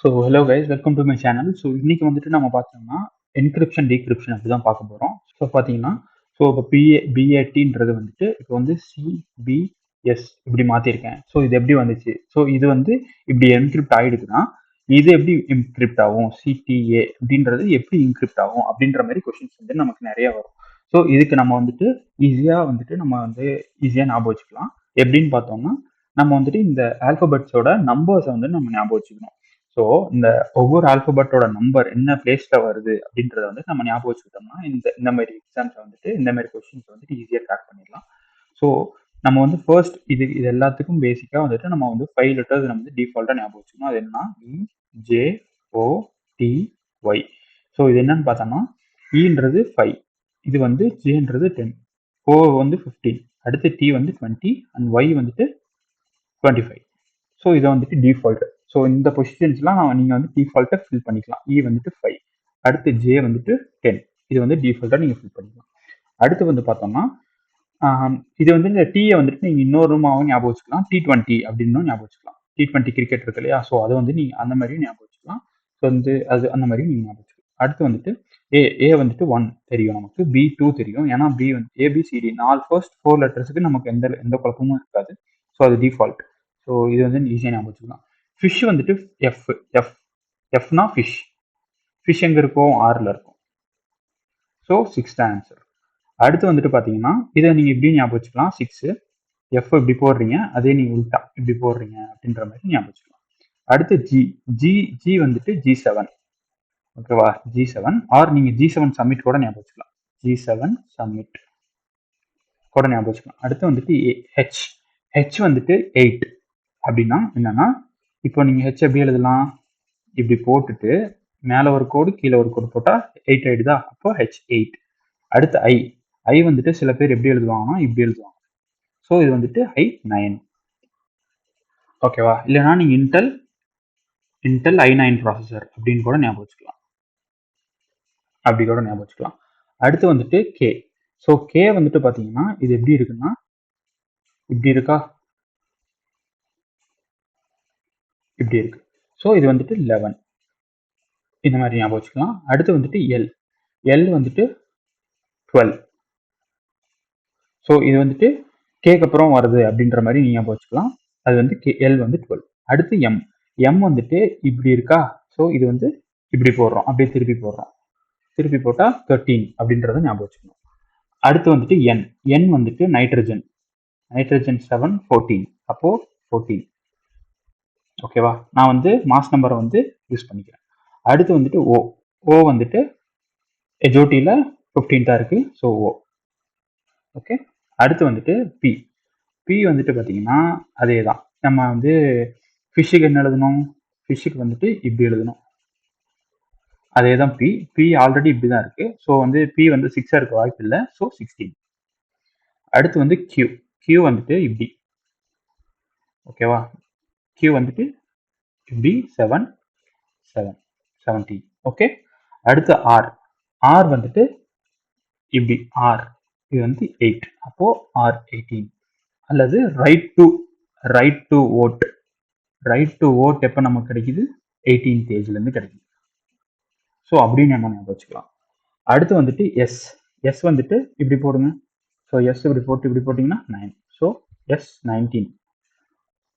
So hello guys, welcome to my channel. So இன்னைக்கு வந்துட்டு நம்ம பார்த்தோம்னா என்கிரிப்ஷன் டீக்ரிப்ஷன் அப்படி தான் பார்க்க போகிறோம். ஸோ பார்த்தீங்கன்னா, ஸோ இப்போ பிஏடின்றது வந்துட்டு இப்போ வந்து சிபிஎஸ் இப்படி மாற்றிருக்கேன். ஸோ இது எப்படி வந்துச்சு? ஸோ இது வந்து இப்படி என்கிரிப்ட் ஆகிடுதுன்னா இது எப்படி என்கிரிப்ட் ஆகும்? சிடிஏ அப்படின்றது எப்படி என்கிரிப்ட் ஆகும் அப்படின்ற மாதிரி கொஷின்ஸ் வந்து நமக்கு நிறைய வரும். ஸோ இதுக்கு நம்ம வந்துட்டு ஈஸியாக ஞாபகம் வச்சுக்கலாம். எப்படின்னு பார்த்தோம்னா, நம்ம வந்துட்டு இந்த ஆல்பபெட்ஸோட நம்பர்ஸை வந்து நம்ம ஞாபகம் வச்சுக்கணும். ஸோ இந்த ஒவ்வொரு ஆல்பபெட்டோட நம்பர் என்ன பிளேஸ்ல வருது அப்படின்றத வந்து நம்ம ஞாபகம் வச்சுக்கிட்டோம்னா இந்த மாதிரி எக்ஸாம்ஸை வந்துட்டு இந்த மாதிரி கொஸ்டின்ஸ் வந்துட்டு ஈஸியாக ட்ராக் பண்ணிடலாம். ஸோ நம்ம வந்து ஃபர்ஸ்ட் இது எல்லாத்துக்கும் பேசிக்காக வந்துட்டு நம்ம வந்து 5 லெட்டர்ஸ் நம்ம வந்து டிஃபால்ட்டாக ஞாபகம் வச்சுக்கணும். அது என்னன்னா EJOTY. ஸோ இது என்னன்னு பார்த்தோம்னா ஈன்றது 5, இது வந்து ஜேன்றது 10, ஓ வந்து 15, அடுத்து டி வந்து 20 அண்ட் ஒய் வந்துட்டு 25. ஸோ இதை வந்துட்டு டிஃபால்ட். ஸோ இந்த பொசிஷன்ஸ்லாம் நீங்கள் வந்து டிஃபால்ட்டாக ஃபில் பண்ணிக்கலாம். இ வந்துட்டு 5, அடுத்து ஜே வந்துட்டு 10, இது வந்து டிஃபால்ட்டாக நீங்கள் ஃபில் பண்ணிக்கலாம். அடுத்து வந்து பார்த்தோம்னா இது வந்து இந்த டீயை வந்துட்டு நீங்கள் இன்னொரு ரூமாவும் ஞாபகம் வச்சுக்கலாம். T20 அப்படின்னு ஞாபகம் வச்சுக்கலாம். T20 கிரிக்கெட் இருக்கு இல்லையா? ஸோ அதை வந்து நீங்கள் அந்த மாதிரியும் ஞாபகம் வச்சுக்கலாம். ஸோ வந்து அது அந்த மாதிரியும் நீங்கள் ஞாபகம் வச்சுக்கலாம். அடுத்து வந்துட்டு ஏ வந்துட்டு 1 தெரியும் நமக்கு, பி 2 தெரியும். ஏன்னா பி வந்து ஏபிசிடி ஃபர்ஸ்ட் 4 லெட்டர்ஸுக்கு நமக்கு எந்த குழப்பமும் இருக்காது. ஸோ அது டிஃபால்ட். ஸோ இது வந்து ஈஸியாக ஞாபகம் வச்சுக்கலாம். ஃபிஷ் வந்துட்டு எஃப் எஃப் எஃப்னா ஃபிஷ் எங்கே இருக்கும்? ஆறில் இருக்கும். ஸோ 6 தான் ஆன்சர். அடுத்து வந்துட்டு பார்த்தீங்கன்னா இதை நீங்கள் இப்படி ஞாபகம் வச்சுக்கலாம். 6 எஃப் இப்படி போடுறீங்க, அதே நீங்கள் உல்டா இப்படி போடுறீங்க அப்படின்ற மாதிரி ஞாபகம் வச்சுக்கலாம். அடுத்து ஜி வந்துட்டு G7. ஓகேவா? G7 ஆர் நீங்கள் G7 சப்மிட் கூட ஞாபகம் வச்சுக்கலாம். G7 சப்மிட் கூட ஞாபகம் வச்சுக்கலாம். அடுத்து வந்துட்டு ஹெச் வந்துட்டு 8 அப்படின்னா என்னன்னா, இப்போ நீங்கள் ஹெச் எப்படி எழுதலாம்? இப்படி போட்டுட்டு மேலே ஒரு கோடு கீழே ஒரு கோடு போட்டால் 8 ஆயிடுதா? அப்போ H8. அடுத்து ஐ வந்துட்டு சில பேர் எப்படி எழுதுவாங்கன்னா இப்படி எழுதுவாங்க. ஸோ இது வந்துட்டு I9. ஓகேவா? இல்லைனா நீங்கள் இன்டெல் i9 ப்ராசஸர் அப்படின்னு கூட ஞாபகம் வச்சுக்கலாம். அப்படி கூட ஞாபகம் வச்சுக்கலாம். அடுத்து வந்துட்டு கே. ஸோ கே வந்துட்டு பார்த்தீங்கன்னா இது எப்படி இருக்குன்னா இப்படி இருக்கா? இப்படி இருக்கு. ஸோ இது வந்துட்டு 11 இந்த மாதிரி ஞாபகம் வச்சுக்கலாம். அடுத்து வந்துட்டு எல் வந்துட்டு 12. ஸோ இது வந்துட்டு கேக்கு அப்புறம் வருது அப்படின்ற மாதிரி நீங்க ஞாபகம் வச்சுக்கலாம். அது வந்து எல் வந்து 12. அடுத்து எம் வந்துட்டு இப்படி இருக்கா? ஸோ இது வந்து இப்படி போடுறோம், அப்படியே திருப்பி போட்டால் 13 அப்படின்றத ஞாபகம் வச்சுக்கணும். அடுத்து வந்துட்டு என் வந்துட்டு நைட்ரஜன் 7 14, அப்போ 14. ஓகேவா? நான் வந்து மாஸ் நம்பரை வந்து யூஸ் பண்ணிக்கிறேன். அடுத்து வந்துட்டு ஓ வந்துட்டு எஜோட்டியில் 15 தான் இருக்கு. ஸோ ஓ. ஓகே. அடுத்து வந்துட்டு பி வந்துட்டு பார்த்தீங்கன்னா அதே தான். நம்ம வந்து ஃபிஷ்ஷுக்கு என்ன எழுதணும்? ஃபிஷ்ஷுக்கு வந்துட்டு இப்படி எழுதணும். அதே தான் பி ஆல்ரெடி இப்படி தான் இருக்கு. ஸோ வந்து பி வந்து 6 இருக்க வாய்ப்பு இல்லை. ஸோ 16. அடுத்து வந்து கியூ வந்துட்டு இப்படி. ஓகேவா? கியூ வந்துட்டு இப்படி 17. ஓகே. அடுத்து ஆர் வந்துட்டு இப்படி இது வந்து 8, அப்போ R18. அல்லது ரைட் டு ஓட் எப்போ நமக்கு கிடைக்குது? 18th ஏஜ்லேருந்து கிடைக்குது. ஸோ அப்படின்னு நம்ம ஞாபகம் வச்சுக்கலாம். அடுத்து வந்துட்டு எஸ் வந்துட்டு இப்படி போடுங்க. ஸோ எஸ் இப்படி போட்டிங்கன்னா 9. ஸோ S19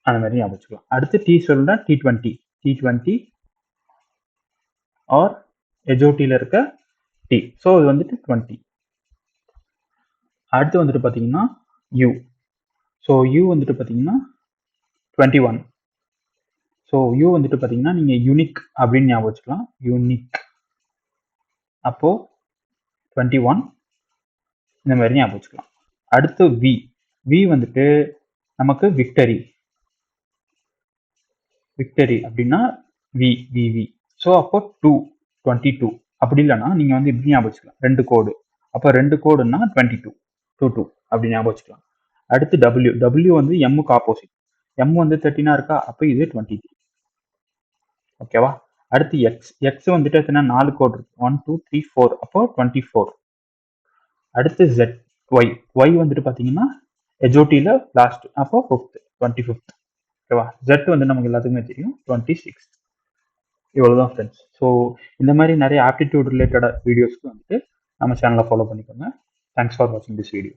அந்த மாதிரி ஞாபகம் வச்சுக்கலாம். அடுத்து டி சொல்லுனா T20 ஆர் எஜோட்டியில் இருக்க டி. ஸோ இது வந்துட்டு 20. அடுத்து வந்துட்டு பார்த்தீங்கன்னா ஸோ யூ வந்துட்டு பார்த்தீங்கன்னா 21. ஸோ யூ வந்துட்டு பார்த்தீங்கன்னா நீங்கள் யூனிக் அப்படின்னு ஞாபகம் வச்சுக்கலாம். யூனிக் அப்போ 21 இந்த மாதிரி ஞாபகம் வச்சுக்கலாம். அடுத்து வி வந்துட்டு நமக்கு விக்டரி அப்படின்னா வி. ஸோ அப்போ 22 அப்படி இல்லைன்னா நீங்கள் வந்து இப்படி ஞாபகம் வச்சுக்கலாம். 2 கோடு, அப்போ 2 கோடுன்னா 22 அப்படி ஞாபகம் வச்சுக்கலாம். அடுத்து டபிள்யூ வந்து எம்முக்கு ஆப்போசிட். எம் வந்து 13 இருக்கா? அப்போ இது 23. ஓகேவா? அடுத்து எக்ஸ் வந்துட்டு எத்தனை? 4 கோடு இருக்கு. 1 2 3 4, அப்போ 24. அடுத்து ஒய் வந்துட்டு பார்த்தீங்கன்னா எஜோட்டியில் லாஸ்ட், அப்போ 25th. ஓகேவா? ஜெட் வந்து நமக்கு எல்லாத்துக்குமே தெரியும் 26. இவ்வளோதான் ஃப்ரெண்ட்ஸ். ஸோ இந்த மாதிரி நிறைய ஆப்டிடியூட் ரிலேட்டடாக வீடியோஸ்க்கு வந்துட்டு நம்ம சேனலை ஃபாலோ பண்ணிக்கோங்க. தேங்க்ஸ் ஃபார் வாட்சிங் திஸ் வீடியோ.